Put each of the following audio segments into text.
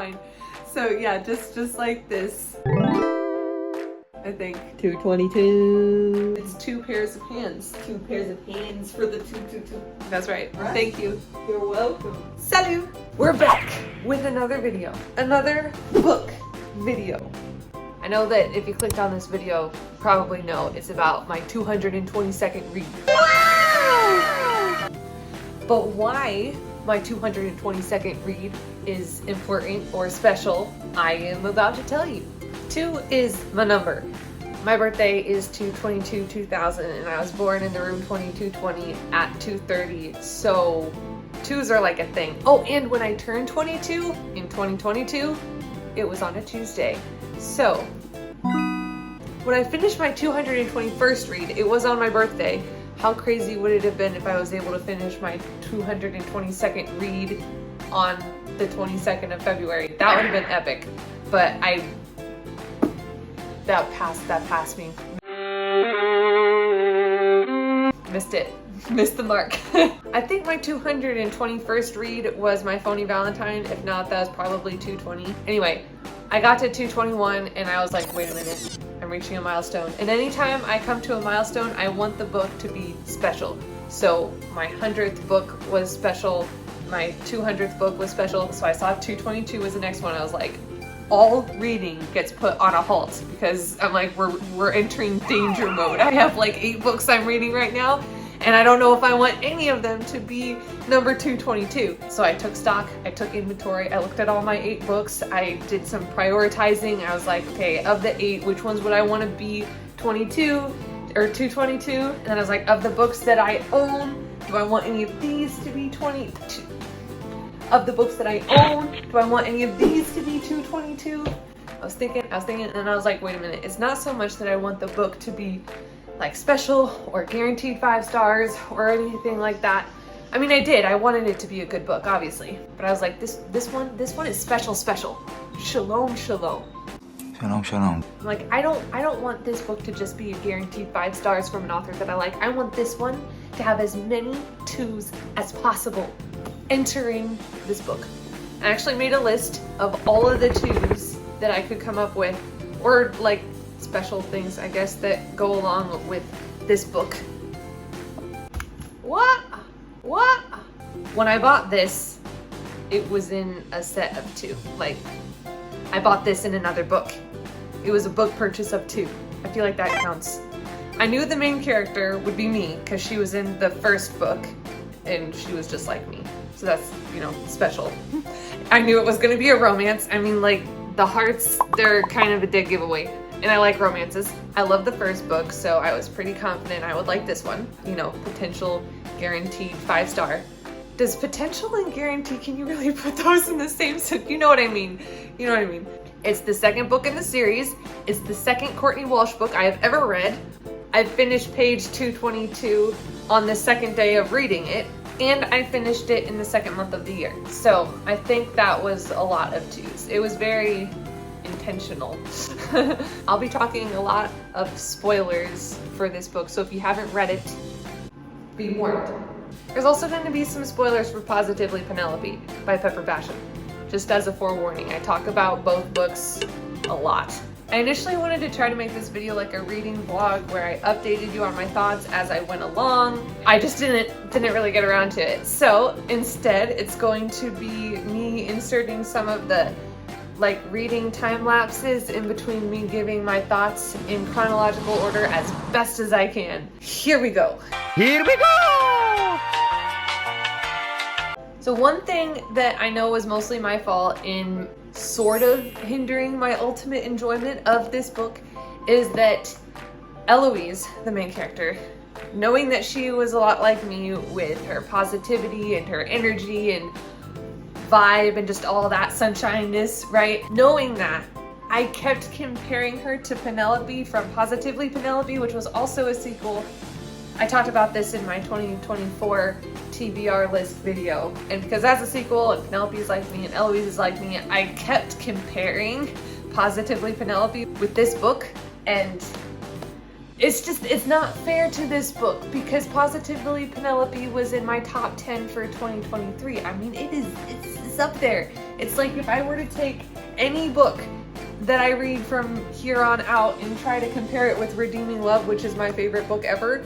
fine. So yeah, just like this. I think 222. it's 2 pairs of hands. 2 pairs of hands for the 222. That's right. Right. Thank you. You're welcome. Salut! We're back with another video. Another book video. I know that if you clicked on this video, you probably know it's about my 222nd read. Wow! But why my 222nd read is important or special, I am about to tell you. 2 is my number. My birthday is 2/22/2000 and I was born in the room 2220 at 2:30, so 2s are like a thing. Oh, and when I turned 22 in 2022, it was on a Tuesday. So, when I finished my 221st read, it was on my birthday. How crazy would it have been if I was able to finish my 222nd read on the 22nd of February? That would have been epic. But that passed me. Missed it. Missed the mark. I think my 221st read was my Phony Valentine. If not, that was probably 220. Anyway, I got to 221 and I was like, wait a minute, I'm reaching a milestone. And anytime I come to a milestone, I want the book to be special. So my 100th book was special. My 200th book was special. So I saw 222 was the next one. I was like, all reading gets put on a halt because I'm like, we're entering danger mode. I have like 8 books I'm reading right now, and I don't know if I want any of them to be number 222. So I took stock, I took inventory, I looked at all my 8 books, I did some prioritizing. I was like, okay, of the 8, which ones would I want to be 22 or 222? And then I was like, of the books that I own, do I want any of these to be 22? Of the books that I own, do I want any of these to be 222? I was thinking, and I was like, wait a minute, it's not so much that I want the book to be like special or guaranteed 5 stars or anything like that. I mean, I wanted it to be a good book, obviously, but I was like, this one is special. Shalom. Shalom. Like, I don't want this book to just be a guaranteed 5 stars from an author that I like. I want this one to have as many 2s as possible entering this book. I actually made a list of all of the 2s that I could come up with, or like special things, I guess, that go along with this book. What? When I bought this, it was in a set of 2. Like, I bought this in another book. It was a book purchase of 2. I feel like that counts. I knew the main character would be me because she was in the first book and she was just like me. So that's, special. I knew it was going to be a romance. I mean, like, the hearts, they're kind of a dead giveaway. And I like romances. I love the first book, so I was pretty confident I would like this one. Potential guaranteed 5 star. Does potential and guarantee, can you really put those in the same sentence? You know what I mean. It's the 2nd book in the series. It's the 2nd Courtney Walsh book I have ever read. I finished page 222 on the 2nd day of reading it. And I finished it in the 2nd month of the year. So I think that was a lot of 2s. It was very intentional. I'll be talking a lot of spoilers for this book, so if you haven't read it, be warned. There's also going to be some spoilers for Positively Penelope by Pepper Basham. Just as a forewarning, I talk about both books a lot. I initially wanted to try to make this video like a reading vlog where I updated you on my thoughts as I went along. I just didn't really get around to it. So instead, it's going to be me inserting some of the reading time lapses in between me giving my thoughts in chronological order as best as I can. Here we go. So one thing that I know was mostly my fault in sort of hindering my ultimate enjoyment of this book is that Eloise, the main character, knowing that she was a lot like me with her positivity and her energy and vibe and just all that sunshineness, right? Knowing that, I kept comparing her to Penelope from Positively Penelope, which was also a sequel. I talked about this in my 2024 TBR list video, and because that's a sequel and Penelope is like me and Eloise is like me, I kept comparing Positively Penelope with this book, and it's not fair to this book because Positively Penelope was in my top 10 for 2023. I mean, it's up there. It's like if I were to take any book that I read from here on out and try to compare it with Redeeming Love, which is my favorite book ever,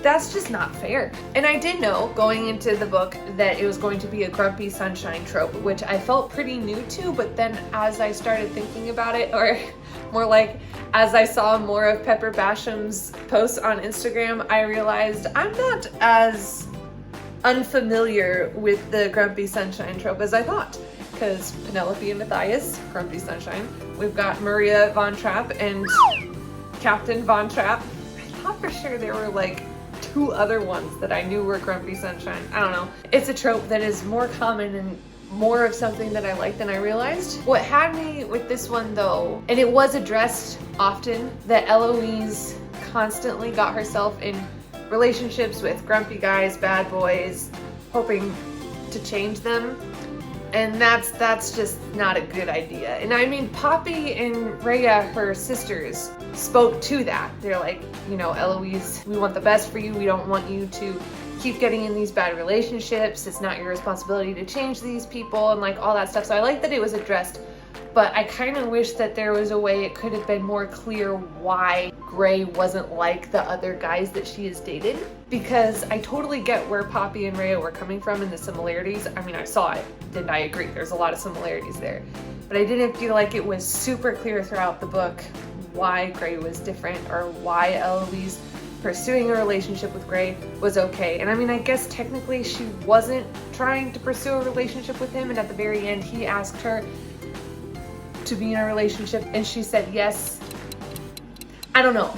that's just not fair. And I did know going into the book that it was going to be a grumpy sunshine trope, which I felt pretty new to, but then as I started thinking about it, or more like as I saw more of Pepper Basham's posts on Instagram, I realized I'm not as unfamiliar with the grumpy sunshine trope as I thought. Because Penelope and Matthias, grumpy sunshine. We've got Maria Von Trapp and Captain Von Trapp. I thought for sure there were like 2 other ones that I knew were grumpy sunshine. I don't know. It's a trope that is more common and more of something that I like than I realized. What had me with this one though, and it was addressed often, that Eloise constantly got herself in relationships with grumpy guys, bad boys, hoping to change them. And that's just not a good idea. And I mean, Poppy and Rhea, her sisters, spoke to that. They're like, you know, Eloise, we want the best for you. We don't want you to keep getting in these bad relationships. It's not your responsibility to change these people and like all that stuff. So I like that it was addressed, but I kind of wish that there was a way it could have been more clear why Gray wasn't like the other guys that she has dated. Because I totally get where Poppy and Rhea were coming from and the similarities. I mean, I saw it, and I agree. There's a lot of similarities there. But I didn't feel like it was super clear throughout the book why Gray was different or why Eloise pursuing a relationship with Gray was okay. And I mean, I guess technically she wasn't trying to pursue a relationship with him, and at the very end he asked her to be in a relationship and she said yes. I don't know.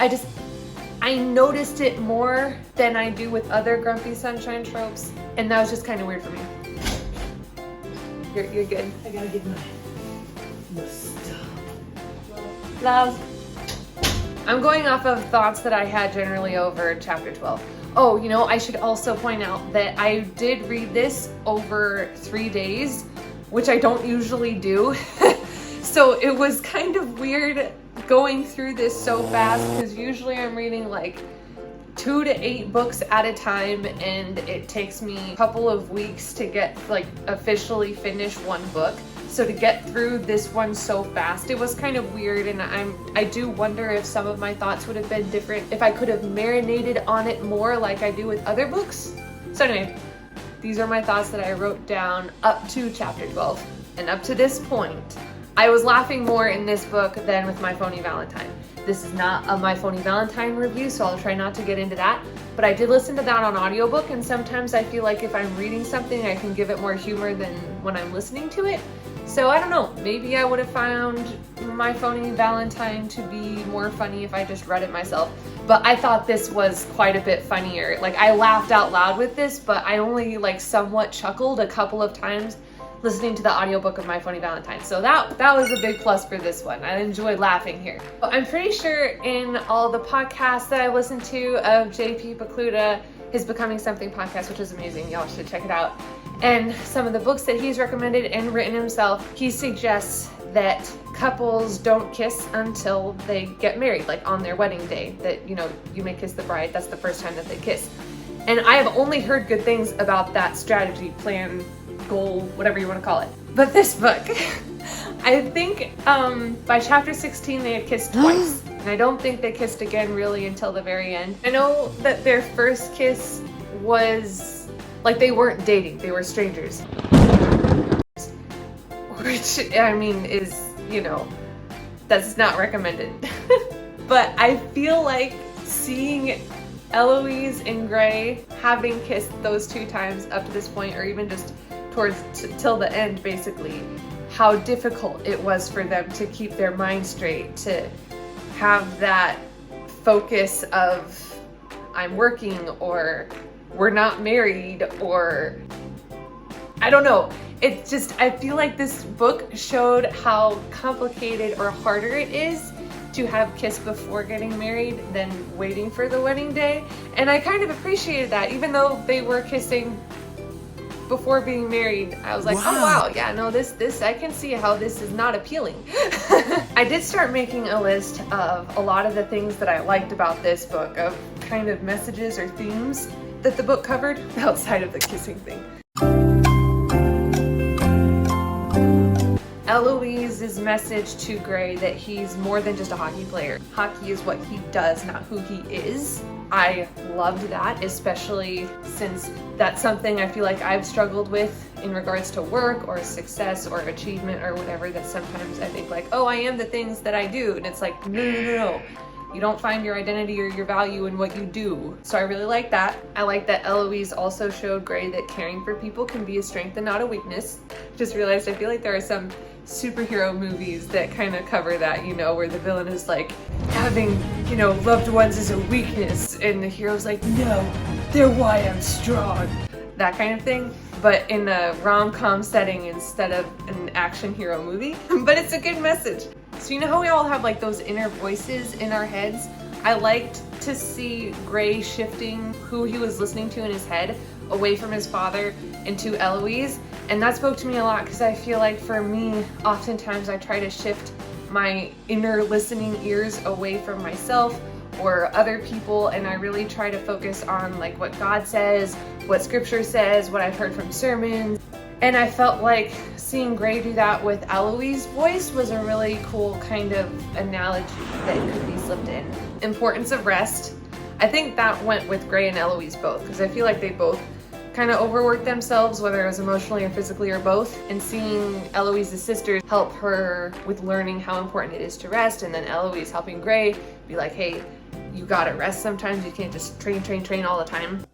I noticed it more than I do with other grumpy sunshine tropes, and that was just kind of weird for me. You're good. I gotta get my stuff. Love. I'm going off of thoughts that I had generally over chapter 12. Oh, you know, I should also point out that I did read this over 3 days, which I don't usually do. So it was kind of weird going through this so fast, because usually I'm reading like 2 to 8 books at a time, and it takes me a couple of weeks to get like officially finish one book. So to get through this one so fast, it was kind of weird, and I do wonder if some of my thoughts would have been different if I could have marinated on it more like I do with other books. So anyway, these are my thoughts that I wrote down up to chapter 12. And up to this point, I was laughing more in this book than with My Phony Valentine. This is not a My Phony Valentine review, so I'll try not to get into that. But I did listen to that on audiobook, and sometimes I feel like if I'm reading something, I can give it more humor than when I'm listening to it. So I don't know, maybe I would have found My Phony Valentine to be more funny if I just read it myself. But I thought this was quite a bit funnier. Like, I laughed out loud with this, but I only like somewhat chuckled a couple of times listening to the audiobook of My Phony Valentine. So that was a big plus for this one. I enjoyed laughing here. I'm pretty sure in all the podcasts that I listened to of JP Pokluda, his Becoming Something podcast, which is amazing, y'all should check it out, and some of the books that he's recommended and written himself, he suggests that couples don't kiss until they get married, like on their wedding day, that, you know, you may kiss the bride, that's the first time that they kiss. And I have only heard good things about that strategy, plan, goal, whatever you want to call it. But this book, I think by chapter 16 they had kissed twice. And I don't think they kissed again really until the very end. I know that their first kiss was, like, they weren't dating, they were strangers. Which, I mean, is, you know, that's not recommended. But I feel like seeing Eloise and Gray having kissed those 2 times up to this point, or even just towards till the end basically, how difficult it was for them to keep their mind straight, to have that focus of I'm working, or we're not married, or I don't know. It's just, I feel like this book showed how complicated or harder it is to have kissed before getting married than waiting for the wedding day. And I kind of appreciated that, even though they were kissing before being married. I was like, wow. Oh wow, yeah, no, this I can see how this is not appealing. I did start making a list of a lot of the things that I liked about this book, of kind of messages or themes that the book covered outside of the kissing thing. Eloise's message to Gray that he's more than just a hockey player. Hockey is what he does, not who he is. I loved that, especially since that's something I feel like I've struggled with in regards to work or success or achievement or whatever, that sometimes I think like, oh, I am the things that I do. And it's like, no. You don't find your identity or your value in what you do. So I really like that. I like that Eloise also showed Gray that caring for people can be a strength and not a weakness. Just realized I feel like there are some superhero movies that kind of cover that, you know, where the villain is like, having, you know, loved ones is a weakness, and the hero's like, no, they're why I'm strong. That kind of thing, but in a rom-com setting instead of an action hero movie. But it's a good message. So you know how we all have like those inner voices in our heads? I liked to see Gray shifting who he was listening to in his head away from his father into Eloise, and that spoke to me a lot because I feel like for me, oftentimes I try to shift my inner listening ears away from myself or other people, and I really try to focus on like what God says, what scripture says, what I've heard from sermons. And I felt like seeing Gray do that with Eloise's voice was a really cool kind of analogy that could be slipped in. Importance of rest. I think that went with Gray and Eloise both, because I feel like they both kind of overworked themselves, whether it was emotionally or physically or both. And seeing Eloise's sisters help her with learning how important it is to rest, and then Eloise helping Gray be like, hey, you gotta rest sometimes. You can't just train all the time.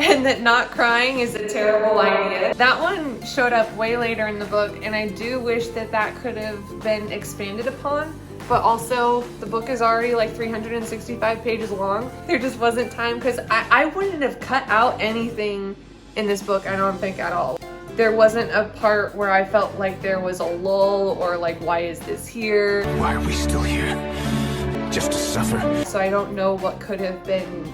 And that not crying is a terrible idea. That one showed up way later in the book, and I do wish that that could have been expanded upon. But also, the book is already like 365 pages long. There just wasn't time, because I wouldn't have cut out anything in this book, I don't think, at all. There wasn't a part where I felt like there was a lull or like, why is this here? Why are we still here? Just to suffer? So I don't know what could have been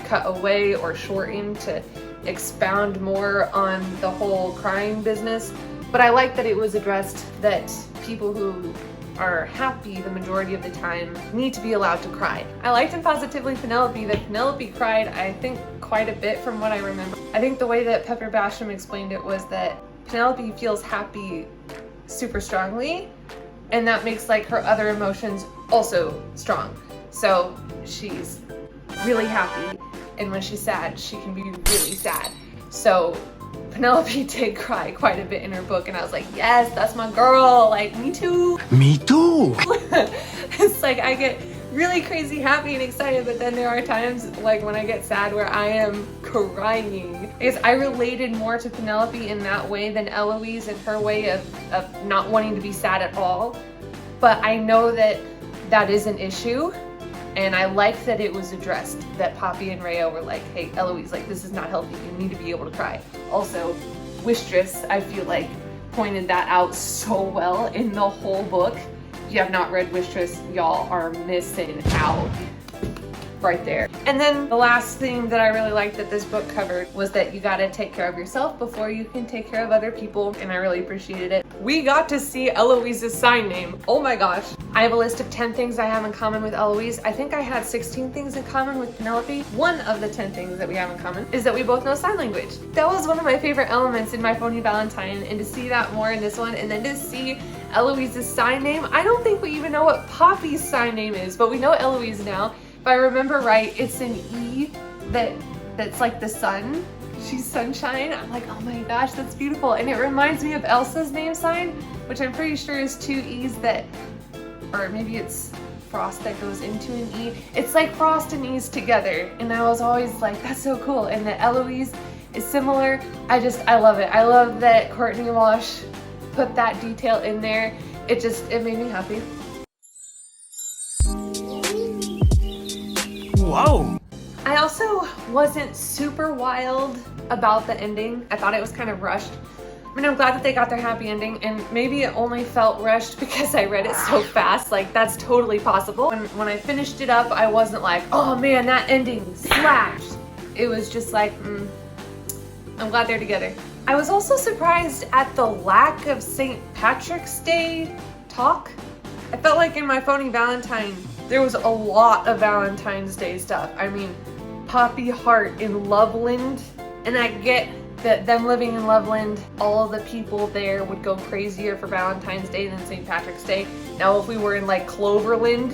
cut away or shortened to expound more on the whole crying business. But I like that it was addressed that people who are happy the majority of the time need to be allowed to cry. I liked in Positively Penelope that Penelope cried, I think, quite a bit from what I remember. I think the way that Pepper Basham explained it was that Penelope feels happy super strongly, and that makes like her other emotions also strong. So she's really happy, and when she's sad, she can be really sad. So Penelope did cry quite a bit in her book, and I was like, yes, that's my girl, like, me too. Me too. It's like I get really crazy happy and excited, but then there are times like when I get sad where I am crying. Because I related more to Penelope in that way than Eloise in her way of not wanting to be sad at all. But I know that that is an issue. And I like that it was addressed, that Poppy and Rhea were like, hey, Eloise, like, this is not healthy. You need to be able to cry. Also, Wistress, I feel like, pointed that out so well in the whole book. If you have not read Wistress, y'all are missing out. Right there. And then the last thing that I really liked that this book covered was that you gotta take care of yourself before you can take care of other people, and I really appreciated it. We got to see Eloise's sign name. Oh my gosh. I have a list of 10 things I have in common with Eloise. I think I had 16 things in common with Penelope. One of the 10 things that we have in common is that we both know sign language. That was one of my favorite elements in My Phony Valentine, and to see that more in this one, and then to see Eloise's sign name. I don't think we even know what Poppy's sign name is, but we know Eloise now. If I remember right, it's an E that's like the sun. She's sunshine. I'm like, oh my gosh, that's beautiful. And it reminds me of Elsa's name sign, which I'm pretty sure is 2 E's that, or maybe it's frost that goes into an E. It's like frost and E's together. And I was always like, that's so cool. And that Eloise is similar. I love it. I love that Courtney Walsh put that detail in there. It made me happy. Whoa! I also wasn't super wild about the ending. I thought it was kind of rushed. I mean, I'm glad that they got their happy ending, and maybe it only felt rushed because I read it so fast. Like, that's totally possible. When I finished it up, I wasn't like, oh man, that ending slapped. It was just like, I'm glad they're together. I was also surprised at the lack of St. Patrick's Day talk. I felt like in My Phony Valentine, there was a lot of Valentine's Day stuff. I mean, Poppy Heart in Loveland, and I get that them living in Loveland, all of the people there would go crazier for Valentine's Day than St. Patrick's Day. Now if we were in like Cloverland,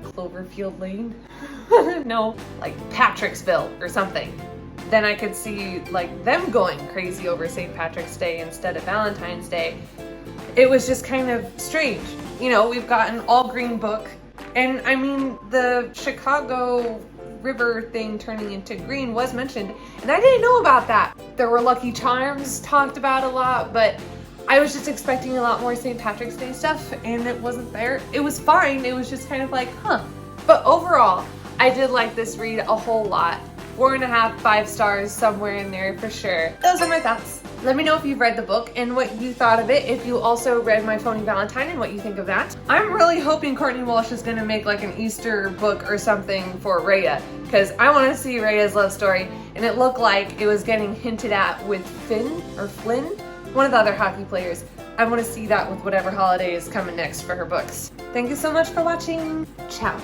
Cloverfield Lane, no, like Patricksville or something, then I could see like them going crazy over St. Patrick's Day instead of Valentine's Day. It was just kind of strange. You know, we've got an all green book, and I mean, the Chicago River thing turning into green was mentioned, and I didn't know about that. There were Lucky Charms talked about a lot, but I was just expecting a lot more St. Patrick's Day stuff, and it wasn't there. It was fine, it was just kind of like, huh. But overall, I did like this read a whole lot. 4.5, 5 stars, somewhere in there for sure. Those are my thoughts. Let me know if you've read the book and what you thought of it. If you also read My Phony Valentine and what you think of that. I'm really hoping Courtney Walsh is gonna make like an Easter book or something for Rhea, because I want to see Rhea's love story, and it looked like it was getting hinted at with Flynn, one of the other hockey players. I want to see that with whatever holiday is coming next for her books. Thank you so much for watching. Ciao.